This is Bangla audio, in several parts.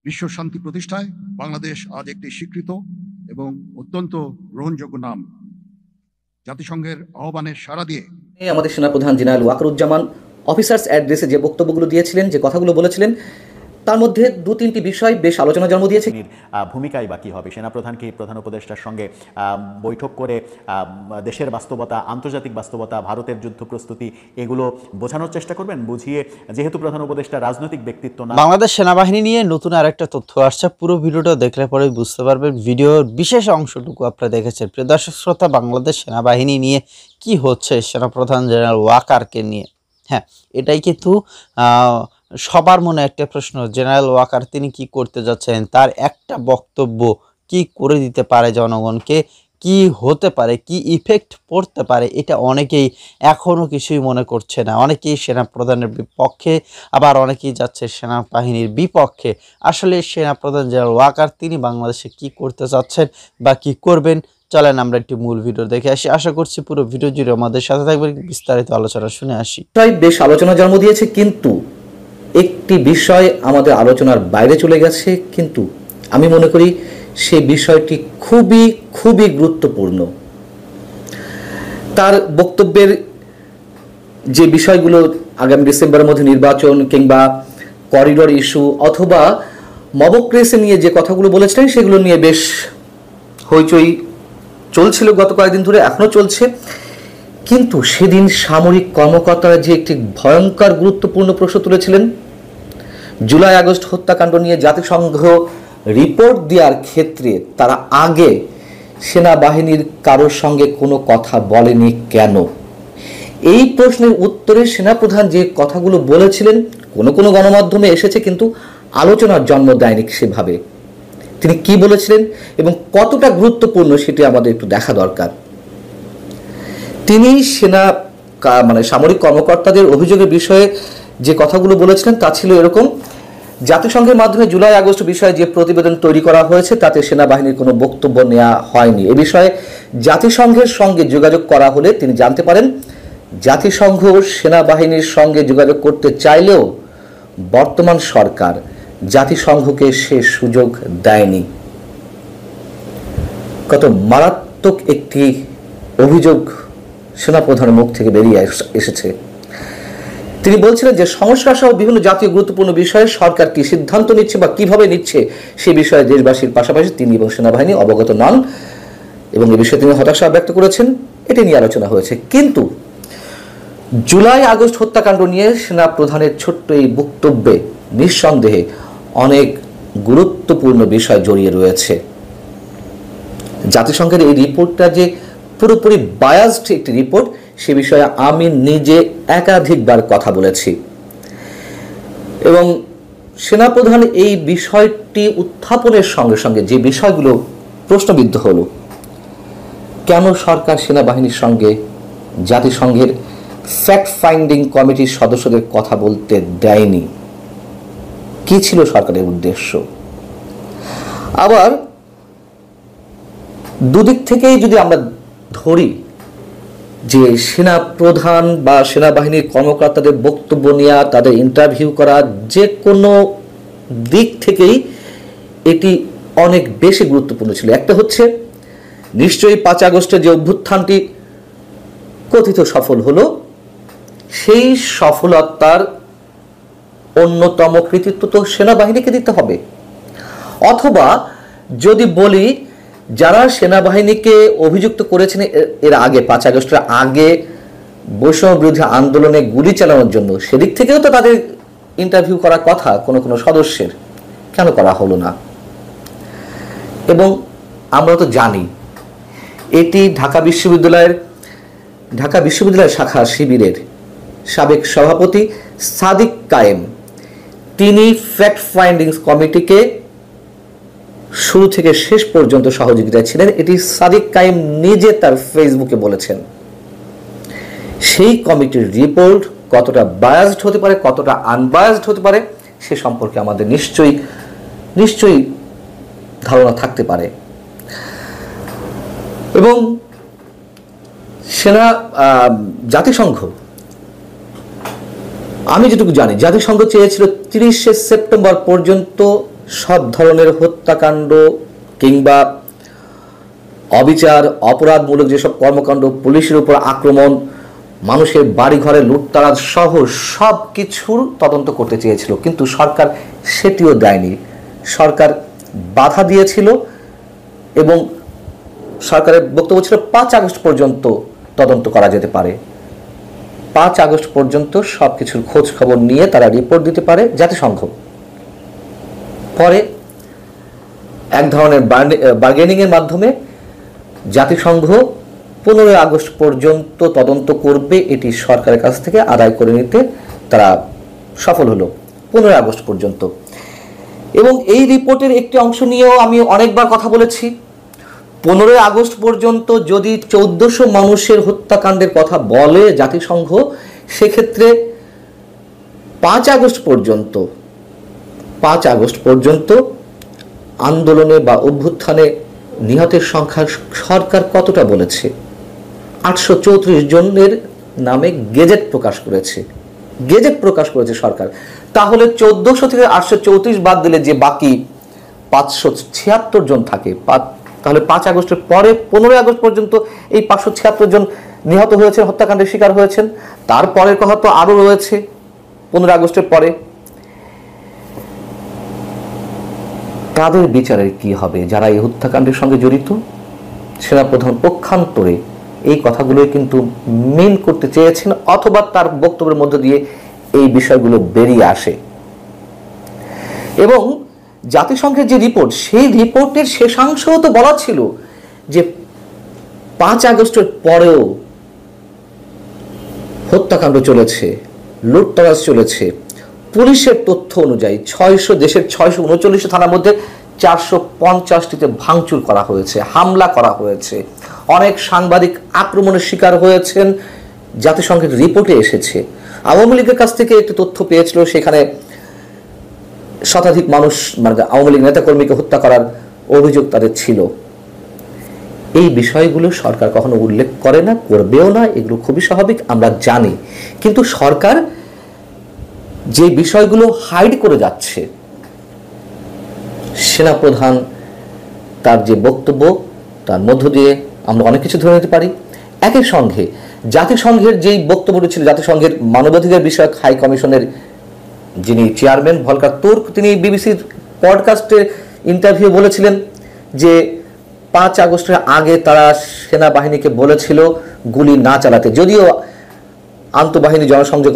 বিশ্ব শান্তি প্রতিষ্ঠায় বাংলাদেশ আজ একটি স্বীকৃত এবং অত্যন্ত গ্রহণযোগ্য নাম। জাতিসংঘের আহ্বানের সাড়া দিয়ে আমাদের সেনাপ্রধান জেনারেল ওয়াকারুজ্জামান অফিসার্স অ্যাড্রেসে যে বক্তব্যগুলো দিয়েছিলেন, যে কথাগুলো বলেছিলেন, তার মধ্যে দু তিনটি বিষয় বেশ আলোচনা জন্ম দিয়েছে। ভূমিকাই বা কী হবে? সেনাপ্রধানকে প্রধান উপদেষ্টার সঙ্গে বৈঠক করে দেশের বাস্তবতা, আন্তর্জাতিক বাস্তবতা, ভারতের যুদ্ধ প্রস্তুতি এগুলো বোঝানোর চেষ্টা করবেন, বুঝিয়ে যেহেতু প্রধান উপদেষ্টা রাজনৈতিক ব্যক্তিত্ব না। বাংলাদেশ সেনাবাহিনী নিয়ে নতুন আরেকটা তথ্য আসছে, পুরো ভিডিওটা দেখলে পরে বুঝতে পারবেন। ভিডিওর বিশেষ অংশটুকু আপনারা দেখেছেন। প্রিয় দর্শক শ্রোতা, বাংলাদেশ সেনাবাহিনী নিয়ে কি হচ্ছে সেনাপ্রধান জেনারেল ওয়াকারকে নিয়ে, হ্যাঁ এটাই কিন্তু সবার মনে একটা প্রশ্ন। জেনারেল ওয়াকার তিনি কি করতে যাচ্ছেন, তার একটা বক্তব্য কি করে দিতে পারে জনগণকে, কি হতে পারে, কি ইফেক্ট পড়তে পারে, এটা অনেকেই এখনও কিছুই মনে করছে না। অনেকেই সেনাপ্রধানের বিপক্ষে, আবার অনেকেই যাচ্ছে সেনাবাহিনীর বিপক্ষে। আসলে সেনাপ্রধান জেনারেল ওয়াকার তিনি বাংলাদেশে কি করতে চাচ্ছেন বা কি করবেন, চলেন আমরা একটি মূল ভিডিও দেখে আসি। আশা করছি পুরো ভিডিও জুড়ে আমাদের সাথে থাকবেন, বিস্তারিত আলোচনা শুনে আসি। বেশ আলোচনা জন্ম দিয়েছে, কিন্তু একটি বিষয় আমাদের আলোচনার বাইরে চলে গেছে, কিন্তু আমি মনে করি সেই বিষয়টি খুবই খুবই গুরুত্বপূর্ণ। তার বক্তব্যের যে বিষয়গুলো, আগামী ডিসেম্বরের মধ্যে নির্বাচন কিংবা করিডোর ইস্যু অথবা মবক্রেসি নিয়ে যে কথাগুলো বলেছিলেন, সেগুলো নিয়ে বেশ হইচই চলছিল গত কয়েকদিন ধরে, এখনও চলছে। কিন্তু সেদিন সামরিক কর্মকর্তারা যে একটি ভয়ঙ্কর গুরুত্বপূর্ণ প্রশ্ন তুলেছিলেন, জুলাই আগস্ট হত্যাকাণ্ড নিয়ে জাতিসংঘ রিপোর্ট দেওয়ার ক্ষেত্রে তারা আগে সেনাবাহিনীর কারোর সঙ্গে কোনো কথা বলেনি কেন? এই প্রশ্নের উত্তরে সেনাপ্রধান যে কথাগুলো বলেছিলেন, কোনো কোনো গণমাধ্যমে এসেছে, কিন্তু আলোচনার জন্ম দেয়নি সেভাবে। তিনি কি বলেছিলেন এবং কতটা গুরুত্বপূর্ণ সেটি আমাদের একটু দেখা দরকার। তিনি সামরিক কর্মকর্তাদের অভিযোগের বিষয়ে যে কথাগুলো বলেছিলেন তা ছিল এরকম: জাতিসংঘের মাধ্যমে জুলাই আগস্ট বিষয়ে যে প্রতিবেদন তৈরি করা হয়েছে তাতে সেনাবাহিনীর কোনো বক্তব্য নেওয়া হয়নি। এ বিষয়ে জাতিসংঘের সঙ্গে যোগাযোগ করা হলে তিনি জানতে পারেন জাতিসংঘ সেনাবাহিনীর সঙ্গে যোগাযোগ করতে চাইলেও বর্তমান সরকার জাতিসংঘকে সে সুযোগ দেয়নি। কত মারাত্মক একটি অভিযোগ সেনাপ্রধানের মুখ থেকে বেরিয়ে এসেছে। তিনি বলছিলেন যে সংস্কার সহ বিভিন্ন জাতীয় গুরুত্বপূর্ণ বিষয়ে সরকার কি সিদ্ধান্ত নিচ্ছে বা কিভাবে নিচ্ছে সে বিষয়ে দেশবাসীর পাশাপাশি তিনি এবং সেনাবাহিনী অবগত নন, এবং এ বিষয়ে তিনি হতাশা ব্যক্ত করেছেন। এটি নিয়ে আলোচনা হয়েছে। কিন্তু জুলাই আগস্ট হত্যাকাণ্ড নিয়ে সেনাপ্রধানের ছোট্ট এই বক্তব্যে নিঃসন্দেহে অনেক গুরুত্বপূর্ণ বিষয় জড়িয়ে রয়েছে। জাতিসংঘের এই রিপোর্টটা যে পুরোপুরি বায়াসড একটি রিপোর্ট, সে বিষয়ে আমি নিজে একাধিকবার কথা বলেছি, এবং সেনাপ্রধান এই বিষয়টি উত্থাপনের সঙ্গে সঙ্গে যে বিষয়গুলো প্রশ্নবিদ্ধ হলো, কেন সরকার সেনাবাহিনীর সঙ্গে জাতিসংঘের ফ্যাক্ট ফাইন্ডিং কমিটির সদস্যদের কথা বলতে দেয়নি, কি ছিল সরকারের উদ্দেশ্য? আবার দুদিক থেকেই যদি আমরা ধরি যে সেনাপ্রধান বা সেনাবাহিনীর কর্মকর্তাদের বক্তব্য নেওয়া, তাদের ইন্টারভিউ করা, যে কোনো দিক থেকেই এটি অনেক বেশি গুরুত্বপূর্ণ ছিল। একটা হচ্ছে নিশ্চয়ই 5 আগস্টের যে অভ্যুত্থানটি কথিত সফল হলো, সেই সফলতার অন্যতম কৃতিত্ব তো সেনাবাহিনীকে দিতে হবে। অথবা যদি বলি যারা সেনাবাহিনীকে অভিযুক্ত করেছেন এর আগে, 5 আগস্টের আগে বৈষম্য বিরোধী আন্দোলনে গুলি চালানোর জন্য, সেদিক থেকেও তো তাদের ইন্টারভিউ করার কথা কোনো কোনো সদস্যের, কেন করা হলো না? এবং আমরা তো জানি এটি ঢাকা বিশ্ববিদ্যালয়ের শাখা শিবিরের সাবেক সভাপতি সাদিক কায়েম, তিনি ফ্যাক্ট ফাইন্ডিংস কমিটিকে শুরু থেকে শেষ পর্যন্ত সহযোগিতায় ছিলেন। এটি সাদিক কায়েম নিজে তার ফেসবুকে বলেছেন। সেই কমিটির রিপোর্ট কতটা বায়াসড হতে পারে, কতটা আনবায়াসড হতে পারে, সে সম্পর্কে আমাদের নিশ্চয়ই ধারণা থাকতে পারে। এবং জাতিসংঘ, আমি যেটুকু জানি, জাতিসংঘ চেয়েছিল 30শে সেপ্টেম্বর পর্যন্ত সব ধরনের হত্যাকাণ্ড কিংবা অবিচার অপরাধমূলক যেসব কর্মকাণ্ড, পুলিশের উপর আক্রমণ, মানুষের বাড়িঘরে লুটতরাজ সহ সব কিছুর তদন্ত করতে চেয়েছিল, কিন্তু সরকার সেটিও দেয়নি। সরকার বাধা দিয়েছিল এবং সরকারের বক্তব্য ছিল 5 আগস্ট পর্যন্ত তদন্ত করা যেতে পারে। 5 আগস্ট পর্যন্ত সব কিছুর খোঁজ খবর নিয়ে তারা রিপোর্ট দিতে পারে জাতিসংঘ। পরে এক ধরনের বার্গেনিংয়ের মাধ্যমে জাতিসংঘ 15 আগস্ট পর্যন্ত তদন্ত করবে, এটি সরকারের কাছ থেকে আদায় করে নিতে তারা সফল হলো 15 আগস্ট পর্যন্ত। এবং এই রিপোর্টের একটি অংশ নিয়েও আমি অনেকবার কথা বলেছি। 15 আগস্ট পর্যন্ত যদি 1400 মানুষের হত্যাকাণ্ডের কথা বলে জাতিসংঘ, সেক্ষেত্রে 5 আগস্ট পর্যন্ত আন্দোলনে বা অভ্যুত্থানে নিহতের সংখ্যা সরকার কতটা বলেছে? 834 জনের নামে গেজেট প্রকাশ করেছে সরকার। তাহলে 1400 থেকে 834 বাদ দিলে যে বাকি 576 জন থাকে, তাহলে 5 আগস্টের পরে 15 আগস্ট পর্যন্ত এই 576 জন নিহত হয়েছেন, হত্যাকাণ্ডের শিকার হয়েছেন। তারপরের কথা তো আরও রয়েছে 15 আগস্টের পরে। তাদের বিচারের কি হবে যারা এই হত্যাকাণ্ডের সঙ্গে জড়িত? সেনাপ্রধান পক্ষান্তরে এই কথাগুলোই কিন্তু মেন করতে চেয়েছেন, অথবা তার বক্তব্যের মধ্য দিয়ে এই বিষয়গুলো বেরিয়ে আসে। এবং জাতিসংঘের যে রিপোর্ট, সেই রিপোর্টের শেষাংশেও তো বলা ছিল যে 5 আগস্টের পরেও হত্যাকাণ্ড চলেছে, লুটতরাজ চলেছে। পুলিশের তথ্য অনুযায়ী দেশের 639 থানার মধ্যে 450টিতে ভাঙচুর করা হয়েছে, হামলা করা হয়েছে, অনেক সাংবাদিক আক্রমণের শিকার হয়েছেন, জাতিসংঘের রিপোর্টে এসেছে। আওয়ামী লীগের কাছ থেকে একটি তথ্য পেয়েছিল, সেখানে শতাধিক মানুষ, মানে আওয়ামী লীগ নেতাকর্মীকে হত্যা করার অভিযোগ তাদের ছিল। এই বিষয়গুলো সরকার কখনো উল্লেখ করে না, করবেও না, এগুলো খুবই স্বাভাবিক, আমরা জানি। কিন্তু সরকার যে বিষয়গুলো হাইড করে যাচ্ছে, সেনাপ্রধান তার যে বক্তব্য, তার মধ্য দিয়ে আমরা অনেক কিছু ধরে নিতে পারি। একই সঙ্গে জাতিসংঘের যেই বক্তব্যটি ছিল, জাতিসংঘের মানবাধিকার বিষয়ক হাই কমিশনের যিনি চেয়ারম্যান ভলকার তুর্ক, তিনি বিবিসির পডকাস্টে ইন্টারভিউ বলেছিলেন যে 5 আগস্টের আগে তারা সেনাবাহিনীকে বলেছিল গুলি না চালাতে। যদিও আন্তঃবাহিনী জনসংযোগ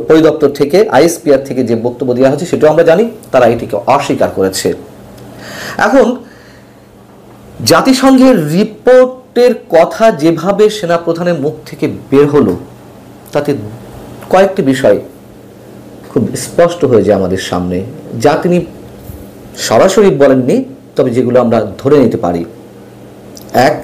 পরিদপ্তর থেকে, আইএসপিআর থেকে যে বক্তব্য দেওয়া হয়েছে সেটাও আমরা জানি, তারা এটিকে অস্বীকার করেছে। এখন জাতিসংঘের রিপোর্টের কথা যেভাবে সেনাপ্রধানের মুখ থেকে বের হলো, তাতে কয়েকটি বিষয় খুব স্পষ্ট হয়ে যায় আমাদের সামনে, যা তিনি সরাসরি বলেননি, তবে যেগুলো আমরা ধরে নিতে পারি। এক,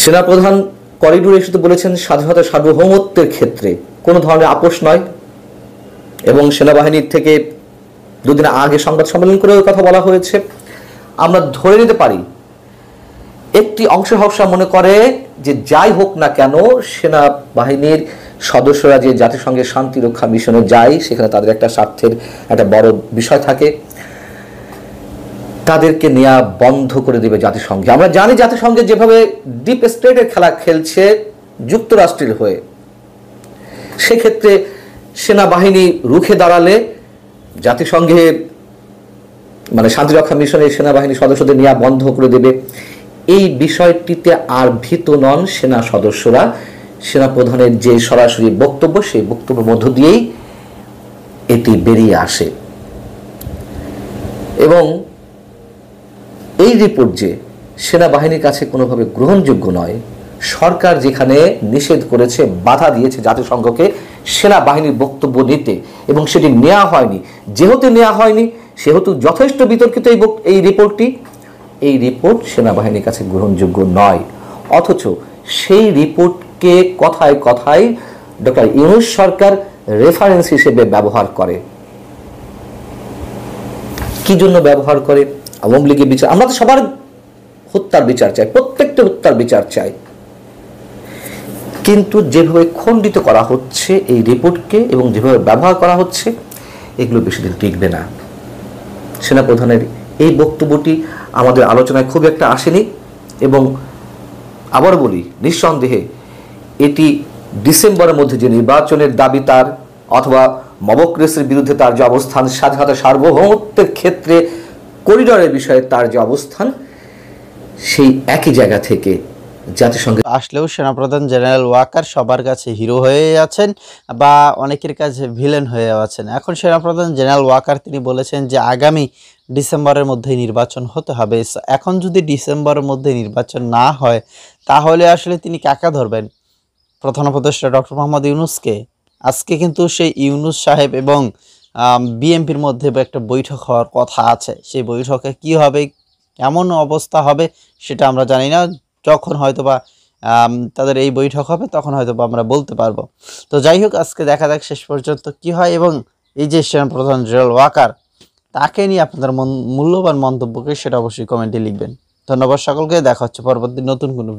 সেনাপ্রধান করিডোরে এসে বলেছেন স্বাধীনতা সার্বভৌমত্বের ক্ষেত্রে কোনো ধরনের আপোষ নয়, এবং সেনাবাহিনীর থেকে 2 দিন আগে সংবাদ সম্মেলন করে ওই কথা বলা হয়েছে। আমরা ধরে নিতে পারি একটি অংশ মনে করে যে যাই হোক না কেন সেনাবাহিনীর সদস্যরা যে জাতিসংঘের শান্তি রক্ষা মিশনে যায়, সেখানে তাদের একটা স্বার্থের একটা বড় বিষয় থাকে, তাদেরকে নেওয়া বন্ধ করে দেবে জাতিসংঘে। আমরা জানি জাতিসংঘে যেভাবে ডিপ স্টেটের খেলা খেলছে যুক্তরাষ্ট্রের হয়ে, সেক্ষেত্রে সেনাবাহিনী রুখে দাঁড়ালে জাতিসংঘে, মানে শান্তিরক্ষা মিশনের সেনাবাহিনী সদস্যদের নেওয়া বন্ধ করে দেবে। এই বিষয়টিতে আর ভীত নন সেনা সদস্যরা। সেনাপ্রধানের যে সরাসরি বক্তব্য, সেই বক্তব্যের মধ্য দিয়েই এটি বেরিয়ে আসে। এবং এই রিপোর্ট যে সেনাবাহিনীর কাছে কোনোভাবে গ্রহণযোগ্য নয়, সরকার যেখানে নিষেধ করেছে, বাধা দিয়েছে জাতিসংঘকে সেনাবাহিনীর বক্তব্য নিতে, এবং সেটি নেওয়া হয়নি। যেহেতু নেওয়া হয়নি, সেহেতু যথেষ্ট বিতর্কিত এই রিপোর্ট সেনাবাহিনীর কাছে গ্রহণযোগ্য নয়। অথচ সেই রিপোর্টকে কথায় কথায় ডক্টর ইউনূস সরকার রেফারেন্স হিসেবে ব্যবহার করে। কি জন্য ব্যবহার করে? আওয়ামী লীগের বিচার, আমরা তো সবার হত্যার বিচার চাই, প্রত্যেকটা হত্যার বিচার চাই, কিন্তু যেভাবে খণ্ডিত করা হচ্ছে এই রিপোর্টকে এবং যেভাবে ব্যবহার করা হচ্ছে, এগুলো বেশি দিন টিকবে না। সেনাপ্রধানের এই বক্তব্যটি আমাদের আলোচনায় খুব একটা আসেনি এবং আবার বলি, নিঃসন্দেহে এটি ডিসেম্বরের মধ্যে যে নির্বাচনের দাবি তার, অথবা মবক্রেসির বিরুদ্ধে তার যে অবস্থান, স্বাধীনতা সার্বভৌমত্বের ক্ষেত্রে করিডরের বিষয়ে তার যে অবস্থান, সেই একই জায়গা থেকে জাতিসংঘে আসলেও সেনাপ্রধান জেনারেল ওয়াকার সবার কাছে হিরো হয়ে আছেন বা অনেকের কাছে ভিলেন হয়ে আছেন। এখন সেনাপ্রধান জেনারেল ওয়াকার তিনি বলেছেন যে আগামী ডিসেম্বরের মধ্যে নির্বাচন হতে হবে। এখন যদি ডিসেম্বরের মধ্যে নির্বাচন না হয় তাহলে আসলে তিনি কাকে ধরবেন? প্রধান উপদেষ্টা ডক্টর মোহাম্মদ ইউনূসকে। আজকে কিন্তু সেই ইউনূস সাহেব এবং বিএনপির মধ্যে একটা বৈঠক হওয়ার কথা আছে। সেই বৈঠকে কি হবে, কেমন অবস্থা হবে সেটা আমরা জানি না। যখন হয়তোবা তাদের এই বৈঠক হবে তখন হয়তোবা আমরা বলতে পারবো। তো যাই হোক, আজকে দেখা যাক শেষ পর্যন্ত কি হয়। এবং এই যে সেনাপ্রধান জেনারেল ওয়াকার, তাকে নিয়ে আপনাদের মূল্যবান মন্তব্যকে সেটা অবশ্যই কমেন্টে লিখবেন। ধন্যবাদ সকলকে, দেখা হচ্ছে পরবর্তী নতুন কোনো